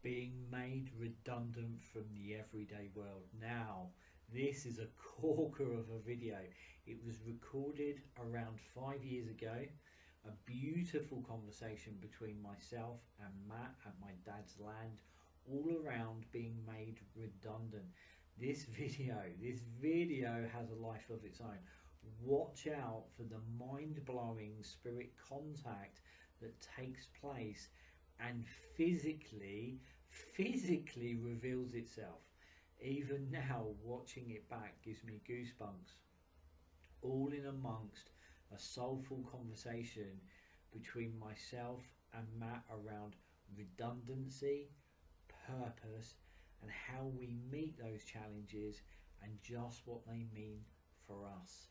being made redundant from the everyday world. Now, this is a corker of a video. It was recorded around 5 years ago. A beautiful conversation between myself and Matt at my dad's land, all around being made redundant. This video has a life of its own. Watch out for the mind-blowing spirit contact that takes place and physically reveals itself. Even now, watching it back gives me goosebumps. All in amongst a soulful conversation between myself and Matt around redundancy, purpose, and how we meet those challenges and just what they mean for us.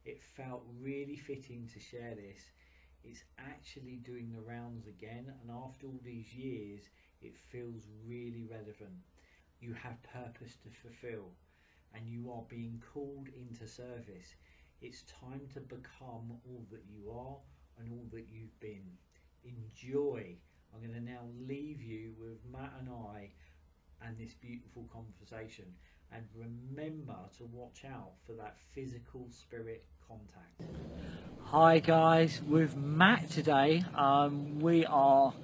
It felt really fitting to share this. It's actually doing the rounds again, and after all these years it feels really relevant. You have purpose to fulfill and you are being called into service. It's time to become all that you are and all that you've been. Enjoy. I'm going to now leave you with Matt and I and this beautiful conversation, and remember to watch out for that physical spirit contact. Hi guys, with Matt today. We're out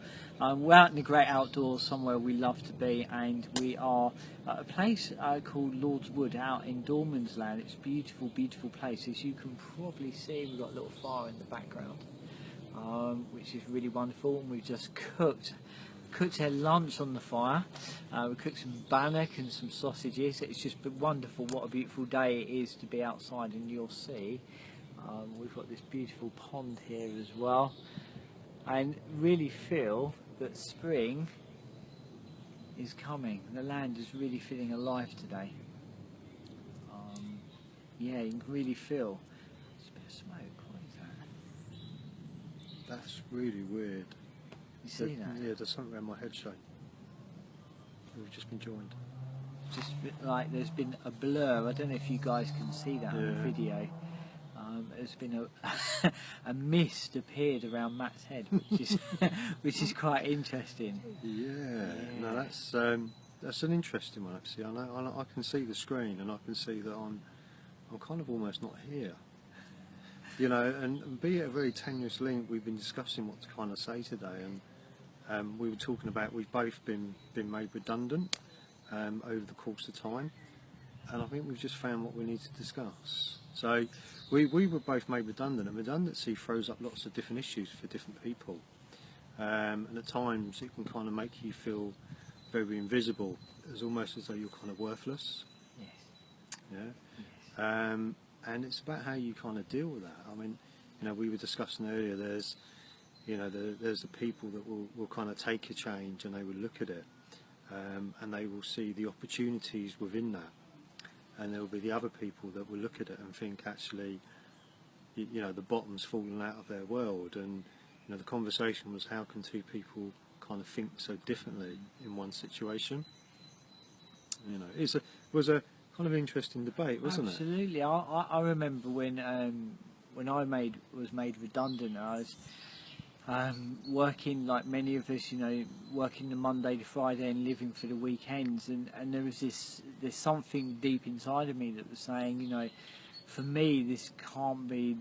in the great outdoors, somewhere we love to be, and we are at a place called Lord's Wood out in Dorman's Land. It's a beautiful, beautiful place. As you can probably see, we've got a little fire in the background, which is really wonderful. And we've just cooked our lunch on the fire. We cooked some bannock and some sausages. It's just been wonderful. What a beautiful day it is to be outside, and you'll see we've got this beautiful pond here as well, and really feel that spring is coming. The land is really feeling alive today. Yeah, you can really feel. There's a bit of smoke. What is that? That's really weird. You see that? Yeah, there's something around my head shape. We've just been joined. Just like there's been a blur. I don't know if you guys can see that on the video. There's been a mist appeared around Matt's head, which is quite interesting. Yeah. No, that's an interesting one actually. I can see the screen, and I can see that I'm kind of almost not here. You know, and be it a very tenuous link, we've been discussing what to kind of say today, and we were talking about we've both been made redundant over the course of time, and I think we've just found what we need to discuss. So we were both made redundant, and redundancy throws up lots of different issues for different people, and at times it can kind of make you feel very invisible, as almost as though you're kind of worthless. Yes. Yeah. Yes. And it's about how you kind of deal with that. I mean, you know, we were discussing earlier, there's the people that will kind of take a change and they will look at it, and they will see the opportunities within that. And there will be the other people that will look at it and think, actually, you know, the bottom's fallen out of their world. And, you know, the conversation was, how can two people kind of think so differently in one situation? You know, it was a kind of interesting debate, wasn't it? Absolutely. I remember when I was made redundant. I was working, like many of us, you know, working the Monday to Friday and living for the weekends, and there's something deep inside of me that was saying, you know, for me this can't be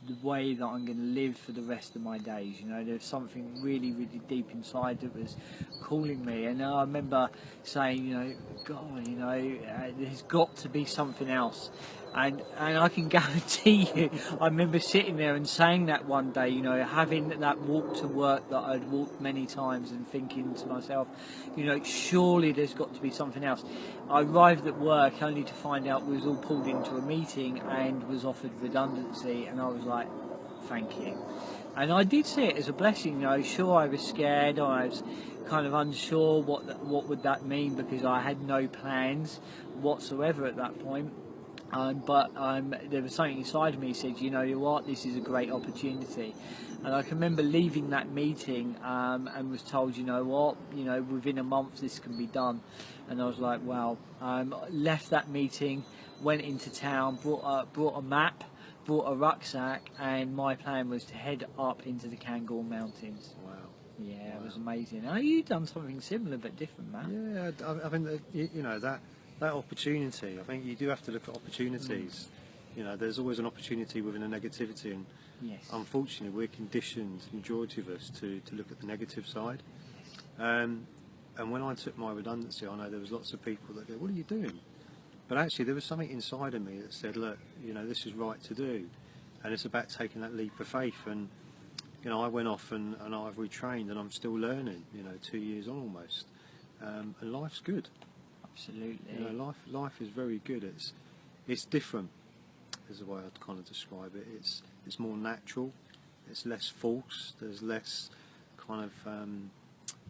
the way that I'm going to live for the rest of my days. You know, there's something really, really deep inside that was calling me, and I remember saying, you know, God, you know, there's got to be something else. And I can guarantee you, I remember sitting there and saying that one day, you know, having that walk to work that I'd walked many times, and thinking to myself, you know, surely there's got to be something else. I arrived at work only to find out we was all pulled into a meeting and was offered redundancy, and I was like, thank you. And I did see it as a blessing, you know. Sure, I was scared, I was kind of unsure what would that mean, because I had no plans whatsoever at that point. But there was something inside of me that said, you know what, this is a great opportunity. And I can remember leaving that meeting and was told, you know what, you know, within a month this can be done. And I was like, wow. Left that meeting, went into town, brought a map, brought a rucksack, and my plan was to head up into the Cairngorm Mountains. Wow. Yeah, Wow. it was amazing. Oh, you've done something similar but different, man. Yeah, I think that, you know, that opportunity. I think you do have to look at opportunities. You know, there's always an opportunity within a negativity, and Yes. unfortunately, we're conditioned, the majority of us, to look at the negative side. And when I took my redundancy, I know there was lots of people that go, "What are you doing?" But actually, there was something inside of me that said, "Look, you know, this is right to do," and it's about taking that leap of faith. And you know, I went off and I've retrained, and I'm still learning. You know, 2 years on almost, and life's good. Absolutely. You know, life is very good. It's different, is the way I'd kind of describe it. It's more natural. It's less false. There's less kind of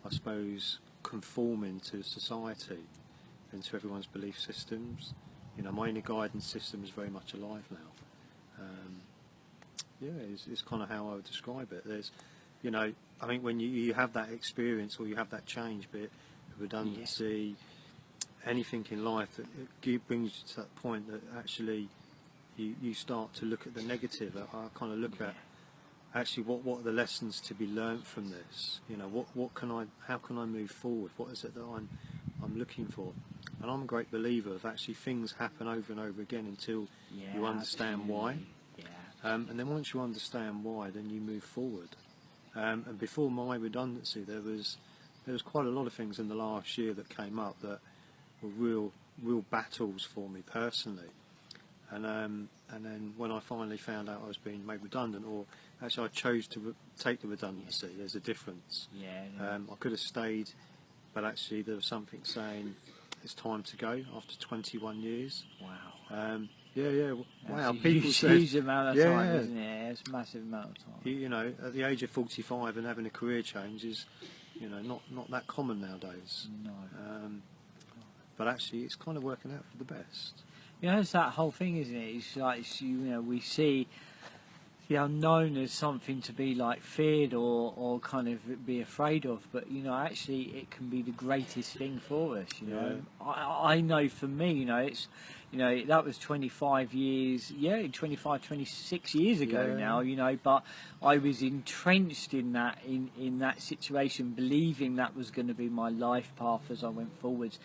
I suppose conforming to society and to everyone's belief systems. You know, my inner guidance system is very much alive now. Yeah, it's kind of how I would describe it. There's, you know, I think when you have that experience or you have that change, be it redundancy, anything in life, that it brings you to that point that actually you start to look at the negative. I kind of look at actually what are the lessons to be learnt from this. You know, how can I move forward? What is it that I'm looking for? And I'm a great believer of actually things happen over and over again until you understand why. And then once you understand why, then you move forward. And before my redundancy, there was quite a lot of things in the last year that came up that were real battles for me personally. And then when I finally found out I was being made redundant, or actually I chose to take the redundancy, there's a difference. I could have stayed, but actually there was something saying it's time to go after 21 years. Wow. Wow. That's People a said, huge amount of time, isn't it? It's a massive amount of time. you know, at the age of 45 and having a career change is, you know, not that common nowadays. No. But actually, it's kind of working out for the best. You know, it's that whole thing, isn't it? It's like, you know, we see the unknown as something to be like feared or kind of be afraid of, but you know, actually it can be the greatest thing for us. You know, I know for me, you know, it's, you know, that was 25 years, 26 years ago now, you know, but I was entrenched in that situation, believing that was going to be my life path as I went forwards,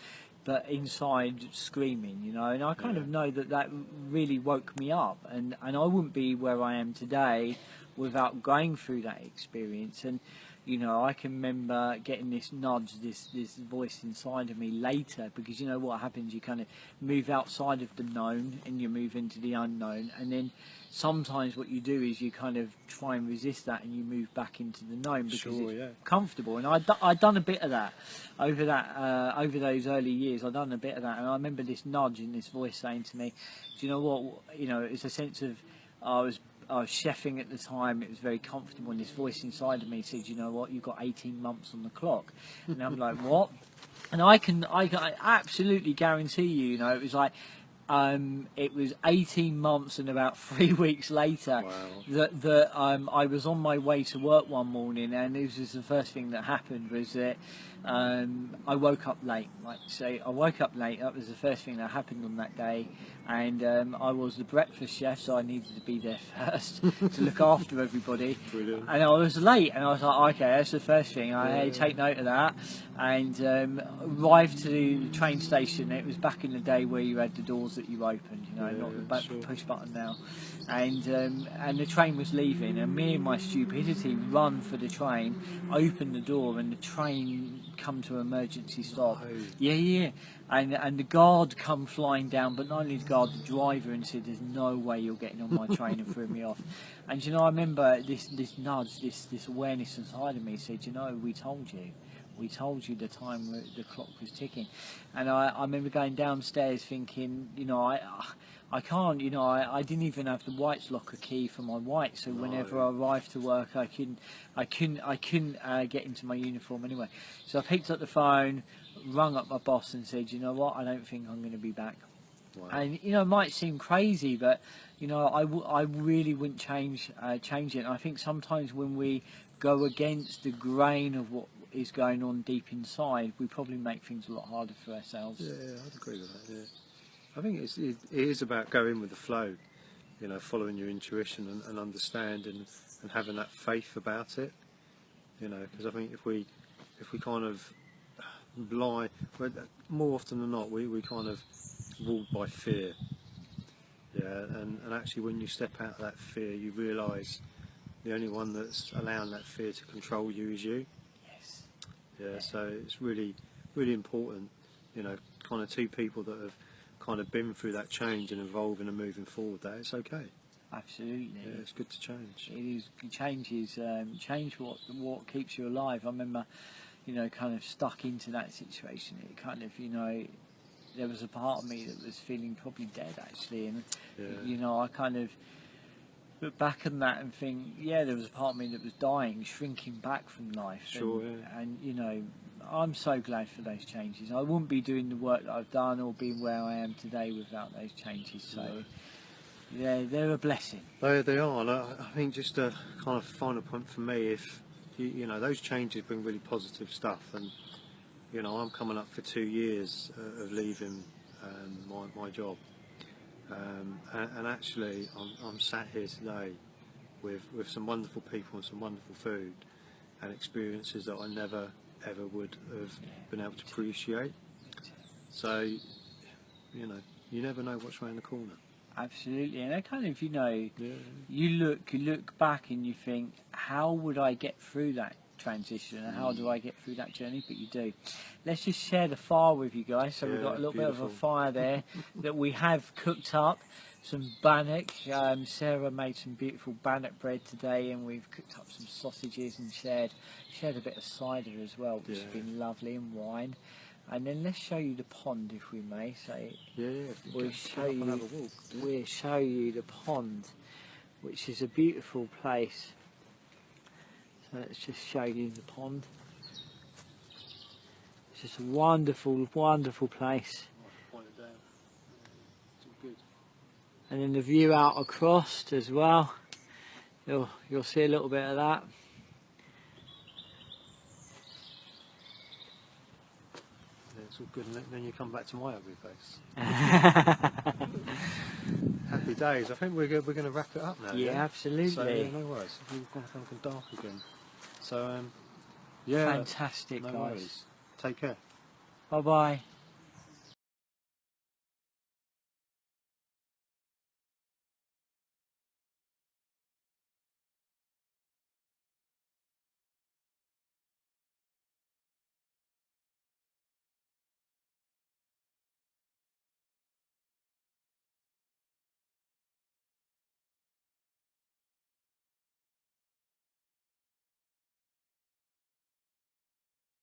but inside screaming, you know, and I kind of know that really woke me up, and I wouldn't be where I am today without going through that experience. And you know, I can remember getting this nudge, this voice inside of me later, because you know what happens, you kind of move outside of the known and you move into the unknown, and then sometimes what you do is you kind of try and resist that and you move back into the known because it's comfortable. And I'd done a bit of that over those early years. I'd done a bit of that, and I remember this nudge and this voice saying to me, do you know what, you know, it's a sense of, I was chefing at the time, it was very comfortable, and this voice inside of me said, you know what, you've got 18 months on the clock. And I'm like, what? And I absolutely guarantee you, you know, it was like, it was 18 months and about 3 weeks later that I was on my way to work one morning, and this was the first thing that happened, was that I woke up late. I woke up late. That was the first thing that happened on that day, and I was the breakfast chef, so I needed to be there first to look after everybody. Brilliant. And I was late, and I was like, okay, that's the first thing. I take note of that, and arrived to the train station. It was back in the day where you had the doors that you opened, you know, not the push button now. And the train was leaving, and me and my stupidity run for the train, open the door, and the train come to emergency stop. And the guard come flying down, but not only the guard, the driver, and said, there's no way you're getting on my train, and threw me off. And you know, I remember this nudge, this awareness inside of me said, you know, we told you the time the clock was ticking. And I remember going downstairs thinking, you know, I can't, you know, I didn't even have the White's locker key for my White, so whenever I arrived to work, I couldn't get into my uniform anyway. So I picked up the phone, rung up my boss and said, you know what, I don't think I'm going to be back. Wow. And you know, it might seem crazy, but you know, I really wouldn't change it. And I think sometimes when we go against the grain of what is going on deep inside, we probably make things a lot harder for ourselves. Yeah, I'd agree with that. Yeah, I think it is about going with the flow, you know, following your intuition and understanding and having that faith about it. You know, because I think if we kind of lie, but more often than not, we kind of ruled by fear. Yeah, and actually when you step out of that fear, you realise the only one that's allowing that fear to control you is you. Yes. Yeah, so it's really, really important, you know, kind of two people that have kind of been through that change and evolving and moving forward, that it's okay. Absolutely. Yeah, it's good to change. It is. Change what keeps you alive. I remember, you know, kind of stuck into that situation. It kind of, you know, there was a part of me that was feeling probably dead actually, and you know, I kind of look back on that and think, yeah, there was a part of me that was dying, shrinking back from life. Sure, and you know, I'm so glad for those changes. I wouldn't be doing the work that I've done or being where I am today without those changes. So yeah, they're a blessing. They are, and I think just a kind of final point for me, if you know, those changes bring really positive stuff, and you know, I'm coming up for 2 years of leaving my job, and actually I'm sat here today with some wonderful people and some wonderful food and experiences that I never ever would have been able to appreciate. So, you know, you never know what's around the corner. Absolutely, and I kind of, you know, you look back and you think, how would I get through that transition, and how do I get through that journey? But you do. Let's just share the fire with you guys. So we've got a little bit of a fire there that we have cooked up. Some bannock. Sarah made some beautiful bannock bread today, and we've cooked up some sausages and shared a bit of cider as well, which has been lovely, and wine. And then let's show you the pond, if we may. So we'll show you the pond, which is a beautiful place. So let's just show you the pond. It's just a wonderful, wonderful place. And then the view out across as well. You'll see a little bit of that. It's all good, and then you come back to my ugly face. Happy days. I think we're going to wrap it up now. Yeah, absolutely. So, no worries. We've gone something dark again. So, yeah. Fantastic, no guys. worries. Take care. Bye bye.